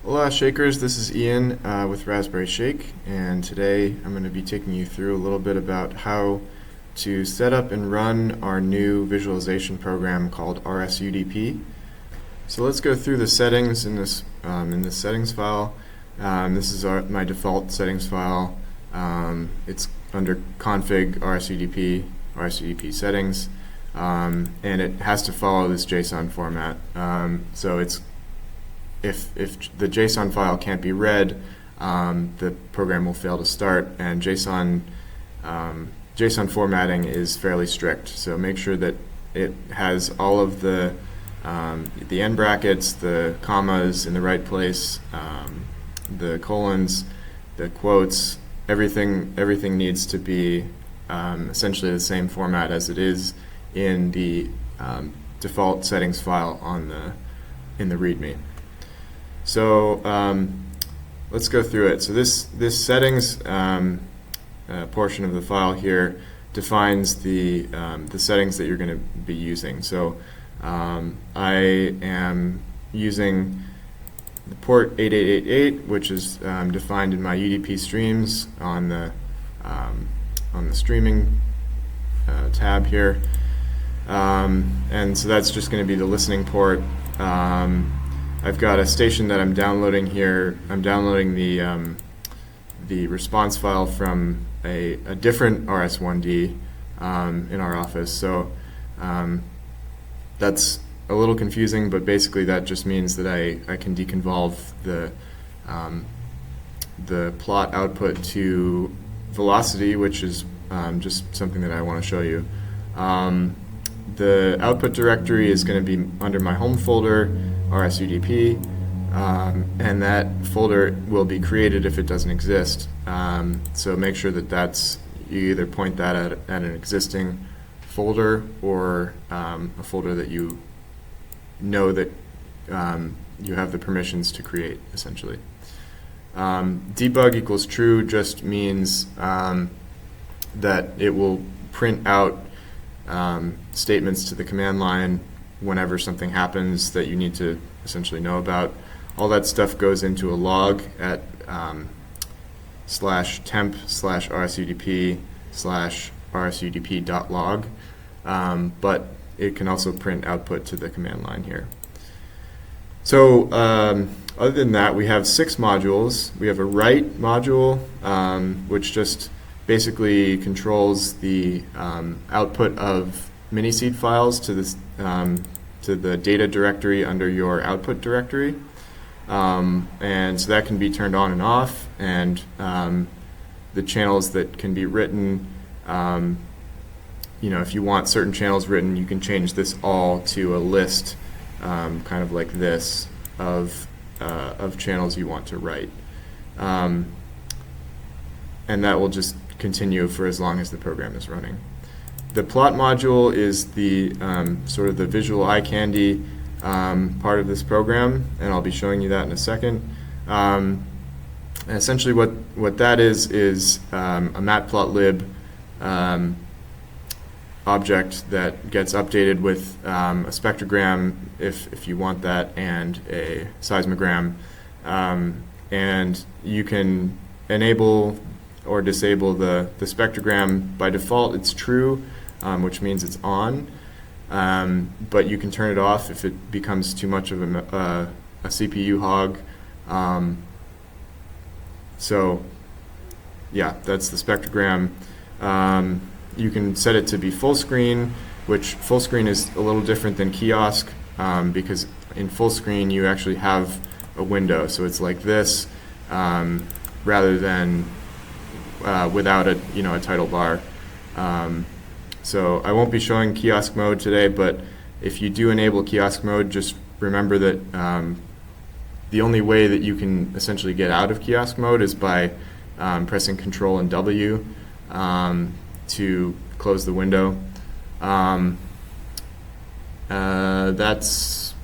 Hola Shakers, this is Ian with Raspberry Shake, and today I'm going to be taking you through a little bit about how to set up and run our new visualization program called rsudp. So let's go through the settings in this settings file. This is my default settings file. It's under config rsudp settings, and it has to follow this JSON format. So it's if the JSON file can't be read, the program will fail to start, and JSON formatting is fairly strict. So make sure that it has all of the end brackets, the commas in the right place, the colons, the quotes. Everything needs to be essentially the same format as it is in the default settings file in the README. So let's go through it. So this settings portion of the file here defines the settings that you're going to be using. So I am using the port 8888, which is defined in my UDP streams on the streaming tab here, and so that's just going to be the listening port. I've got a station that I'm downloading here. I'm downloading the response file from a different RS1D in our office. So that's a little confusing, but basically that just means that I can deconvolve the plot output to velocity, which is just something that I want to show you. The output directory is going to be under my home folder, rsudp, and that folder will be created if it doesn't exist. So make sure that you either point that at an existing folder or a folder that you know that you have the permissions to create, essentially. Debug equals true just means that it will print out statements to the command line whenever something happens that you need to essentially know about. All that stuff goes into a log at /temp/rsudp/rsudp.log, but it can also print output to the command line here. So other than that, we have 6 modules. We have a write module, which just basically controls the output of mini-seed files to the data directory under your output directory, and so that can be turned on and off, and the channels that can be written, if you want certain channels written, you can change this all to a list, kind of like this, of channels you want to write, and that will just continue for as long as the program is running. The plot module is the sort of the visual eye candy part of this program, and I'll be showing you that in a second. Essentially what that is a matplotlib object that gets updated with a spectrogram if you want that, and a seismogram, and you can enable or disable the spectrogram. By default it's true, which means it's on, but you can turn it off if it becomes too much of a CPU hog. So yeah, that's the spectrogram. You can set it to be full screen, which full screen is a little different than kiosk, because in full screen you actually have a window, so it's like this, rather than without a title bar. So I won't be showing kiosk mode today, but if you do enable kiosk mode, just remember that the only way that you can essentially get out of kiosk mode is by pressing Control and W to close the window. That's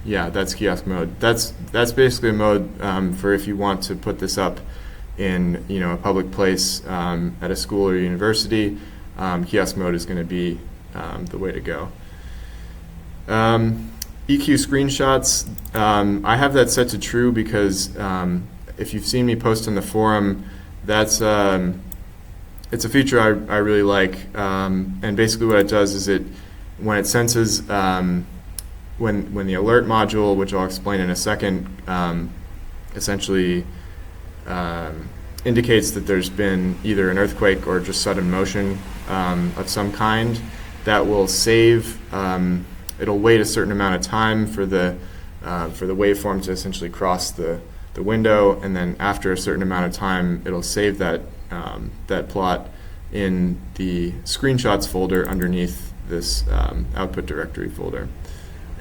kiosk mode. That's basically a mode for if you want to put this up in a public place at a school or university. Kiosk mode is going to be the way to go. EQ screenshots, I have that set to true because if you've seen me post in the forum, that's it's a feature I really like, and basically what it does is when it senses when the alert module, which I'll explain in a second, essentially indicates that there's been either an earthquake or just sudden motion of some kind, that will save. It'll wait a certain amount of time for the waveform to essentially cross the window, and then after a certain amount of time, it'll save that plot in the screenshots folder underneath this output directory folder.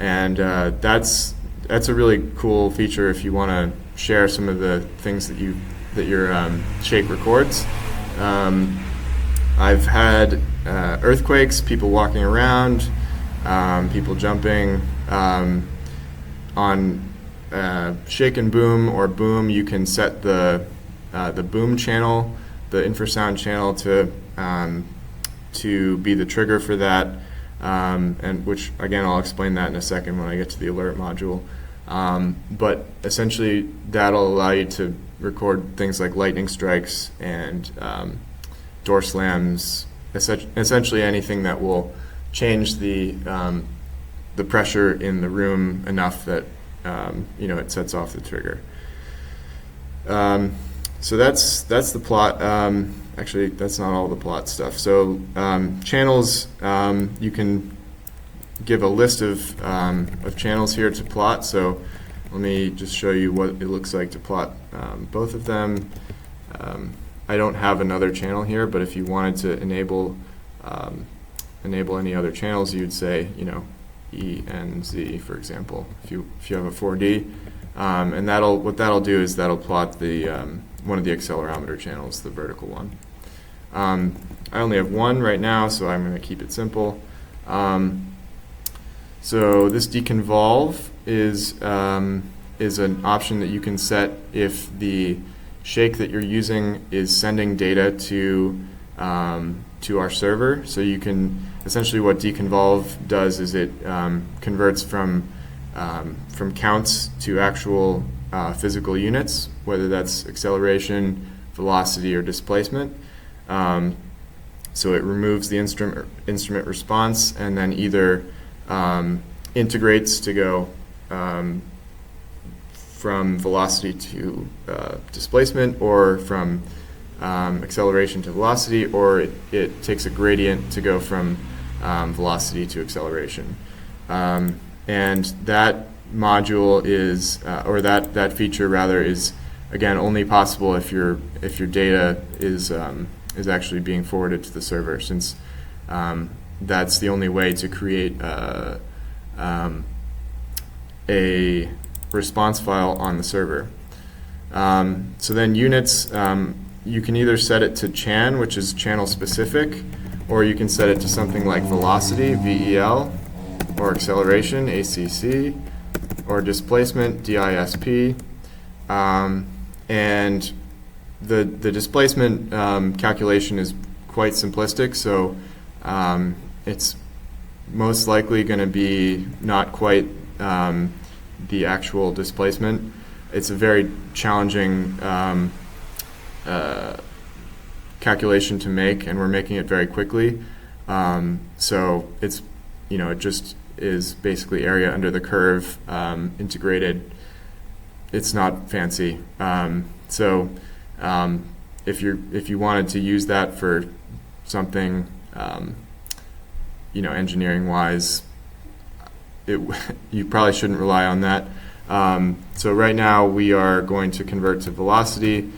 And that's a really cool feature if you want to share some of the things that your shake records. I've had earthquakes, people walking around, people jumping. On shake and boom or boom, you can set the boom channel, the infrasound channel, to be the trigger for that, and which again I'll explain that in a second when I get to the alert module. But essentially, that'll allow you to record things like lightning strikes and door slams, essentially anything that will change the pressure in the room enough that it sets off the trigger. So that's the plot. Actually, that's not all the plot stuff. So channels, you can give a list of channels here to plot. So let me just show you what it looks like to plot both of them. I don't have another channel here, but if you wanted to enable any other channels, you'd say, E, N, Z, for example, if you have a 4D, and what that'll do is that'll plot the one of the accelerometer channels, the vertical one. I only have one right now, so I'm going to keep it simple. So this deconvolve is an option that you can set if the shake that you're using is sending data to our server. So you can essentially, what deconvolve does is it converts from counts to actual physical units, whether that's acceleration, velocity, or displacement. So it removes the instrument response and then either integrates to go from velocity to displacement, or from acceleration to velocity, or it takes a gradient to go from velocity to acceleration. And that module is, or that feature rather, is again only possible if your data is actually being forwarded to the server, since that's the only way to create a response file on the server. So then units, you can either set it to chan, which is channel specific, or you can set it to something like velocity, VEL, or acceleration, ACC, or displacement, DISP. And the displacement calculation is quite simplistic, so it's most likely going to be not quite the actual displacement. It's a very challenging calculation to make, and we're making it very quickly. So it's, it just is basically area under the curve integrated. It's not fancy. So if you wanted to use that for something, engineering wise, you probably shouldn't rely on that. So right now we are going to convert to velocity.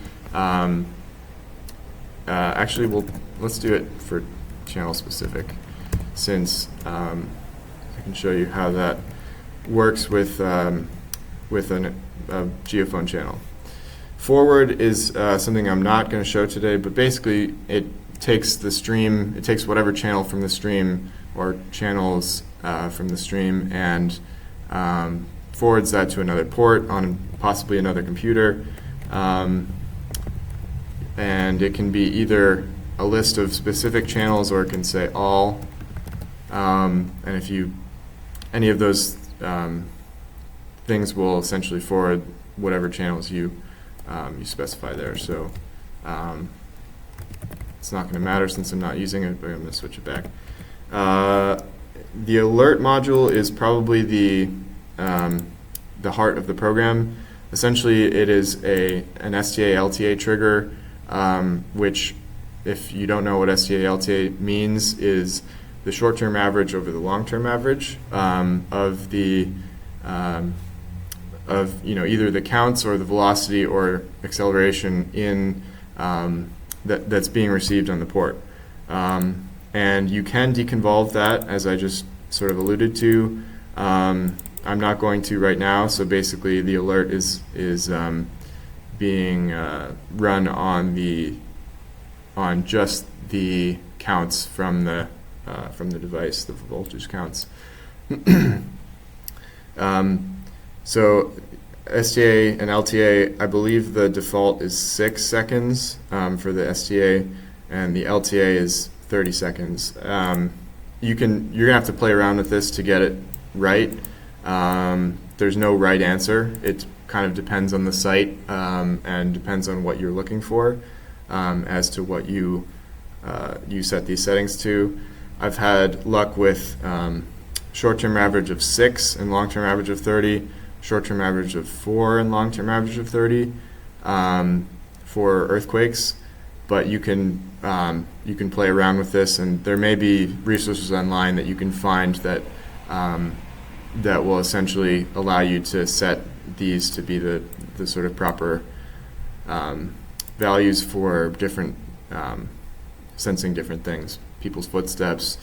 Actually, let's do it for channel specific, since I can show you how that works with a geophone channel. Forward is something I'm not going to show today, but basically it takes the stream, it takes whatever channel from the stream or channels from the stream, and forwards that to another port on possibly another computer. And it can be either a list of specific channels, or it can say all. And if any of those things will essentially forward whatever channels you specify there. So it's not going to matter since I'm not using it, but I'm going to switch it back. The alert module is probably the heart of the program. Essentially, it is an STA-LTA trigger, which, if you don't know what STA-LTA means, is the short-term average over the long-term average of either the counts or the velocity or acceleration in that's being received on the port. And you can deconvolve that, as I just sort of alluded to. I'm not going to right now, so basically the alert is being run on just the counts from the device, the voltage counts. So STA and LTA, I believe the default is 6 seconds for the STA, and the LTA is 30 seconds. You're gonna have to play around with this to get it right. There's no right answer. It kind of depends on the site and depends on what you're looking for as to what you set these settings to. I've had luck with short-term average of 6 and long-term average of 30, short-term average of 4 and long-term average of 30 for earthquakes. But you can play around with this, and there may be resources online that you can find that that will essentially allow you to set these to be the sort of proper values for different sensing different things: people's footsteps,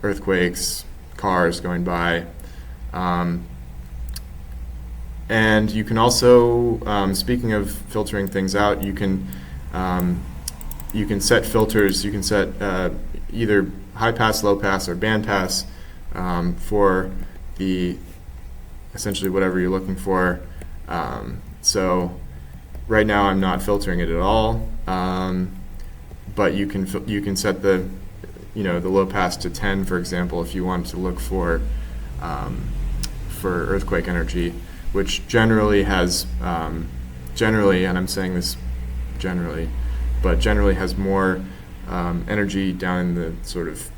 earthquakes, cars going by. And you can also, speaking of filtering things out, you can set filters. You can set either high pass, low pass, or band pass for essentially whatever you're looking for. So right now I'm not filtering it at all, but you can set the low pass to 10, for example, if you want to look for earthquake energy, which generally has generally, and I'm saying this generally, but generally has more energy down in the sort of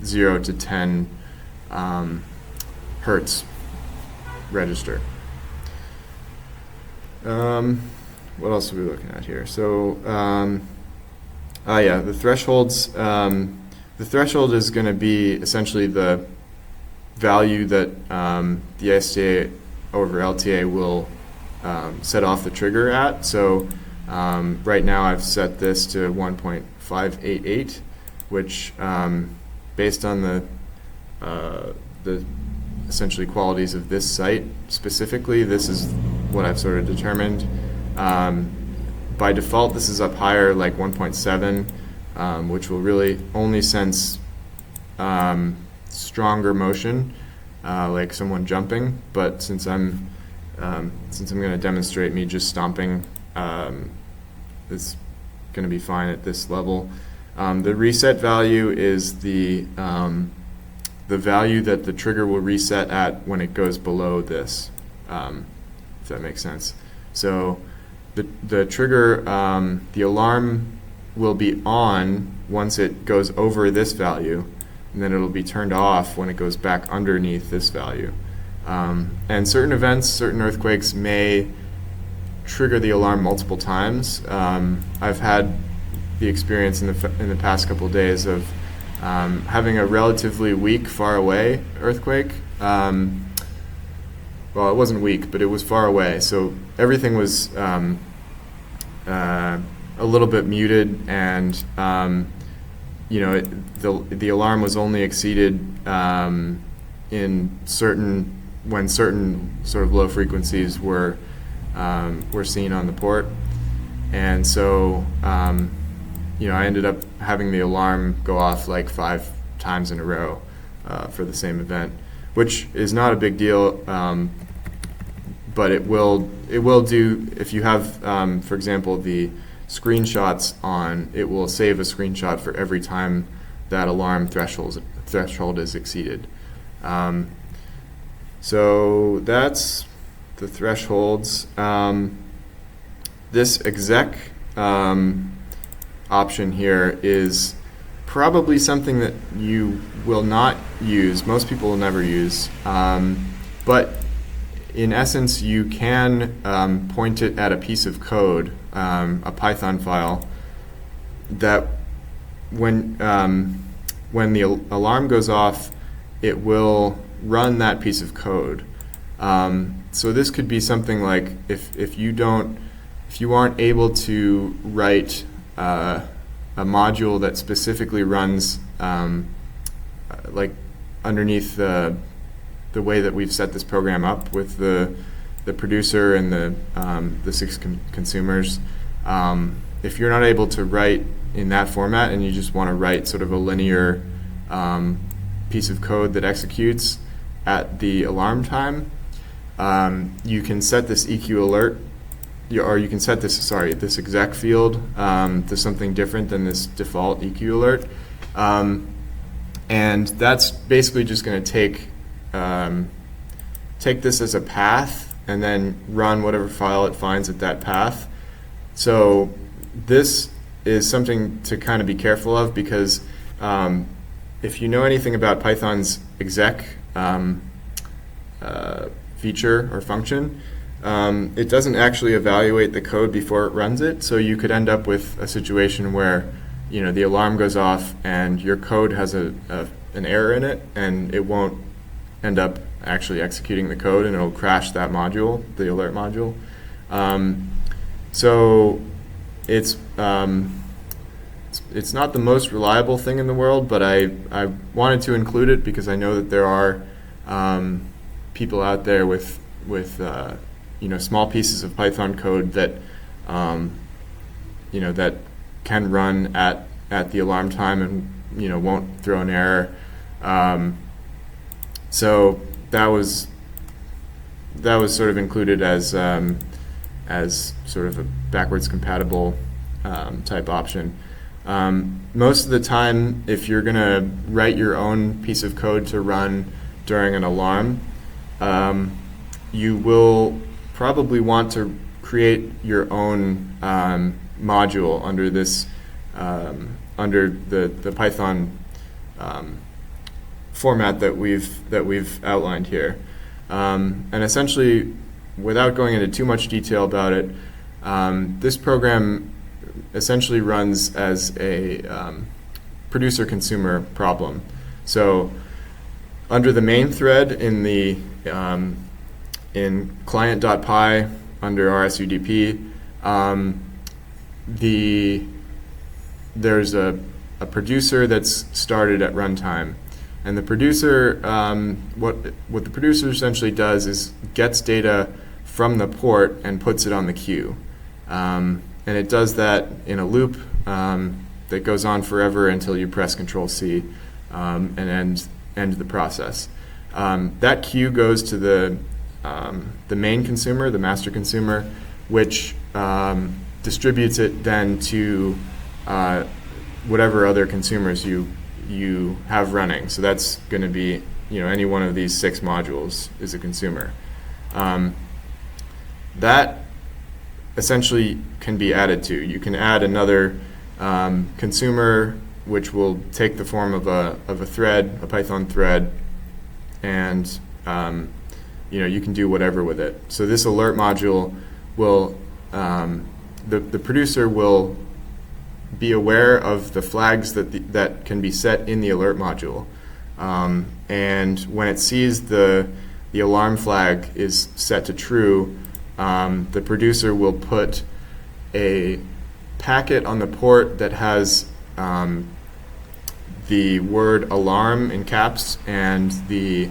0 to 10 hertz register. What else are we looking at here? So, the thresholds. The threshold is going to be essentially the value that the STA over LTA will set off the trigger at. So right now I've set this to 1.588, which based on the essentially qualities of this site specifically, this is what I've sort of determined. By default, this is up higher, like 1.7, which will really only sense stronger motion, like someone jumping. But since I'm going to demonstrate me just stomping, it's going to be fine at this level. The reset value is the value that the trigger will reset at when it goes below this, if that makes sense. So the trigger, the alarm will be on once it goes over this value, and then it'll be turned off when it goes back underneath this value. And certain events, certain earthquakes may trigger the alarm multiple times. I've had the experience in the past couple of days of having a relatively weak, far away earthquake. Well, it wasn't weak, but it was far away, so everything was a little bit muted, and the alarm was only exceeded when certain sort of low frequencies were seen on the port, and so I ended up having the alarm go off like 5 times in a row for the same event, which is not a big deal, but it will do if you have, for example, the screenshots on. It will save a screenshot for every time that alarm threshold is exceeded. So that's the thresholds. This exec option here is probably something that you will not use. Most people will never use. But in essence, you can point it at a piece of code, a Python file, that when the alarm goes off, it will run that piece of code. So this could be something like if you aren't able to write a module that specifically runs like underneath the way that we've set this program up with the producer and the 6 consumers. If you're not able to write in that format and you just want to write sort of a linear piece of code that executes at the alarm time, you can set this EQ alert, or you can set this exec field to something different than this default EQ alert. And that's basically just going to take this as a path and then run whatever file it finds at that path. So this is something to kind of be careful of, because if you know anything about Python's exec feature or function, it doesn't actually evaluate the code before it runs it. So you could end up with a situation where the alarm goes off and your code has an error in it, and it won't end up actually executing the code, and it'll crash that module, the alert module. So it's not the most reliable thing in the world, but I wanted to include it because I know that there are people out there with small pieces of Python code that that can run at the alarm time and won't throw an error. So that was sort of included as sort of a backwards compatible type option. Most of the time, if you're going to write your own piece of code to run during an alarm, you will probably want to create your own module under this under the Python format that we've outlined here. And essentially, without going into too much detail about it, this program essentially runs as a producer-consumer problem. So under the main thread in the in client.py under rsudp, there's a producer that's started at runtime. And the producer, what the producer essentially does is gets data from the port and puts it on the queue. And it does that in a loop that goes on forever until you press Control-C and end the process. That queue goes to the main consumer, the master consumer, which distributes it then to whatever other consumers you have running. So that's going to be any one of these 6 modules is a consumer. That essentially can be added to. You can add another consumer, which will take the form of a thread, a Python thread, and you can do whatever with it. So this alert module will the producer will be aware of the flags that can be set in the alert module, and when it sees the alarm flag is set to true, the producer will put a packet on the port that has the word alarm in caps and the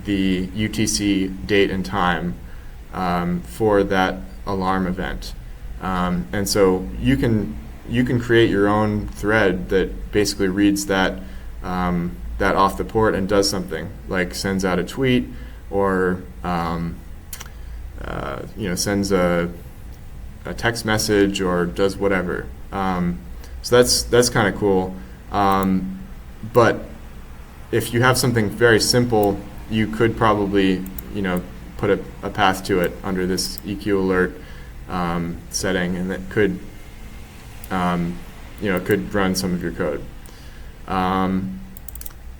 UTC date and time for that alarm event. And so you can create your own thread that basically reads that off the port and does something, like sends out a tweet or sends a text message or does whatever. So that's kind of cool. But if you have something very simple you could probably, put a path to it under this EQ alert setting, and that could, could run some of your code. And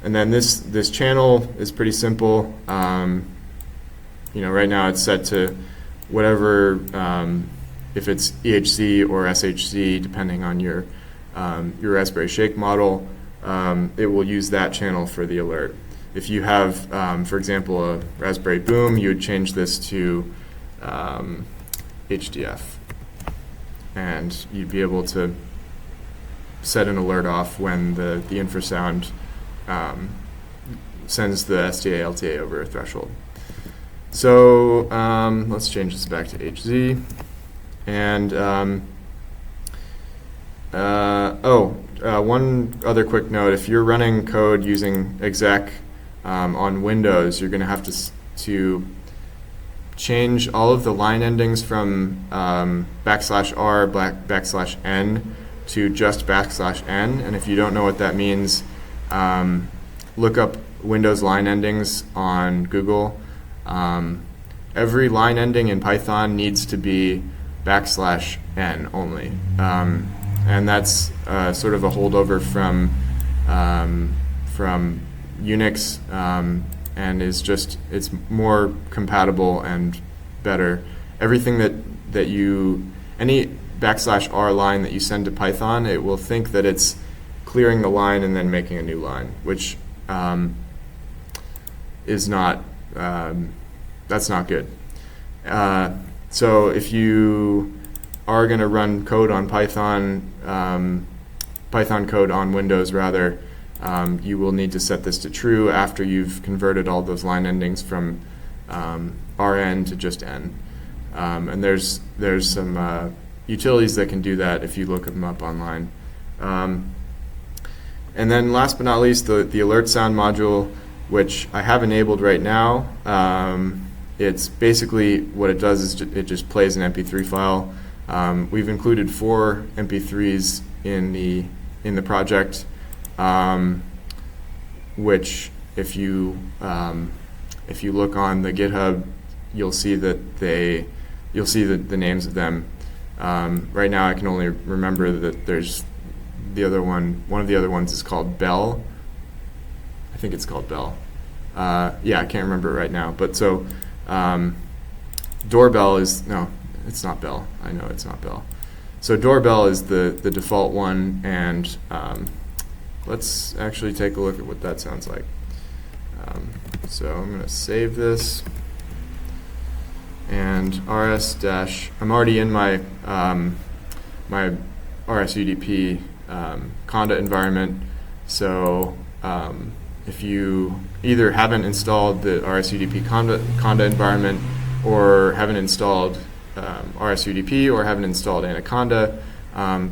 then this channel is pretty simple. Right now it's set to whatever, if it's EHC or SHC, depending on your Raspberry Shake model, it will use that channel for the alert. If you have, for example, a Raspberry Boom, you would change this to HDF, and you'd be able to set an alert off when the infrasound sends the SDA/LTA over a threshold. So let's change this back to HZ. And one other quick note: if you're running code using exec on Windows, you're going to have to change all of the line endings from \r \n to just \n. And if you don't know what that means, look up Windows line endings on Google. Every line ending in Python needs to be \n only, and that's sort of a holdover from Unix, and it's more compatible and better. Everything that you, any \r line that you send to Python, it will think that it's clearing the line and then making a new line, which is not, that's not good. So if you are going to run code on Python, Python code on Windows rather, you will need to set this to true after you've converted all those line endings from rn to just n. And there's some utilities that can do that if you look them up online. And then last but not least, the alert sound module, which I have enabled right now. It's basically what it does is it just plays an MP3 file. We've included 4 MP3s in the project, which if you look on the GitHub, you'll see that the names of them. Right now, I can only remember that there's the other one. One of the other ones is called Bell. I think it's called Bell. Yeah, I can't remember it right now. But so Doorbell is, no, it's not Bell. I know it's not Bell. So Doorbell is the default one, and let's actually take a look at what that sounds like. So I'm going to save this, and I'm already in my my rsudp conda environment. So if you either haven't installed the rsudp conda environment, or haven't installed rsudp, or haven't installed Anaconda,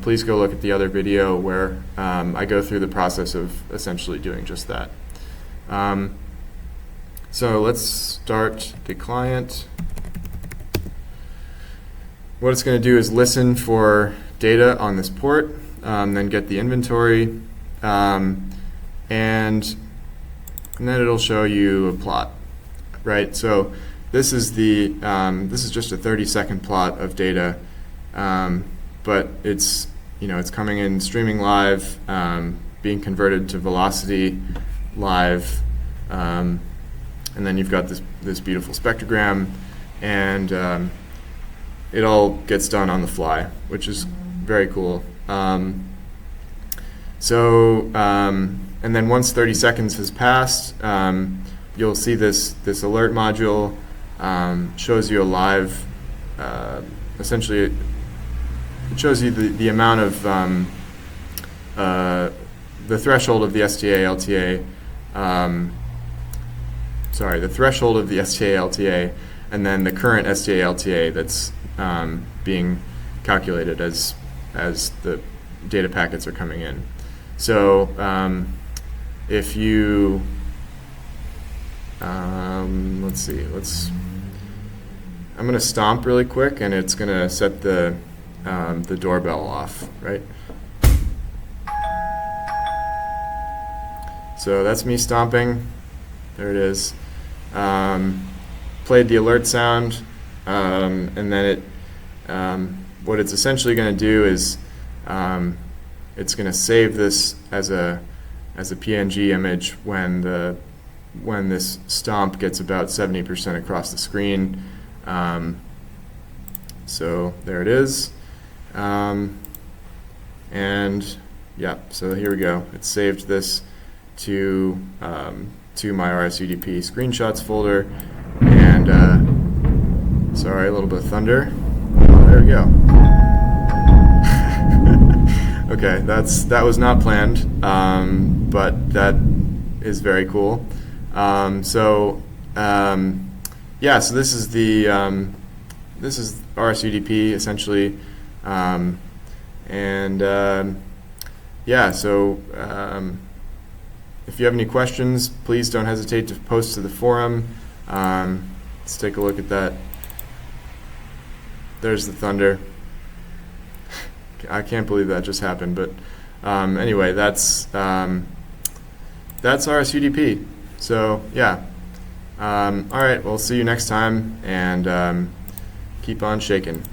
please go look at the other video where I go through the process of essentially doing just that. So let's start the client. What it's going to do is listen for data on this port, then get the inventory, and then it'll show you a plot, right? So this is this is just a 30-second plot of data, but it's it's coming in streaming live, being converted to velocity live, and then you've got this beautiful spectrogram, and it all gets done on the fly, which is very cool. And then once 30 seconds has passed, you'll see this alert module shows you a live, essentially it shows you the amount of the threshold of the STA/LTA, the threshold of the STA/LTA, and then the current STA/LTA that's being calculated as the data packets are coming in. So if you let's see, I'm going to stomp really quick, and it's going to set the doorbell off, right? So that's me stomping. There it is. played the alert sound, and then it what it's essentially going to do is it's going to save this as a PNG image when this stomp gets about 70% across the screen. So there it is. And yeah, so here we go. It's saved this to my rsudp screenshots folder. And sorry, a little bit of thunder. Oh, there we go. Okay, that was not planned, but that is very cool. Yeah, so this is rsudp essentially, yeah. So if you have any questions, please don't hesitate to post to the forum. Let's take a look at that. There's the thunder. I can't believe that just happened, but anyway, that's rsudp. So yeah, all right, we'll see you next time, and keep on shaking.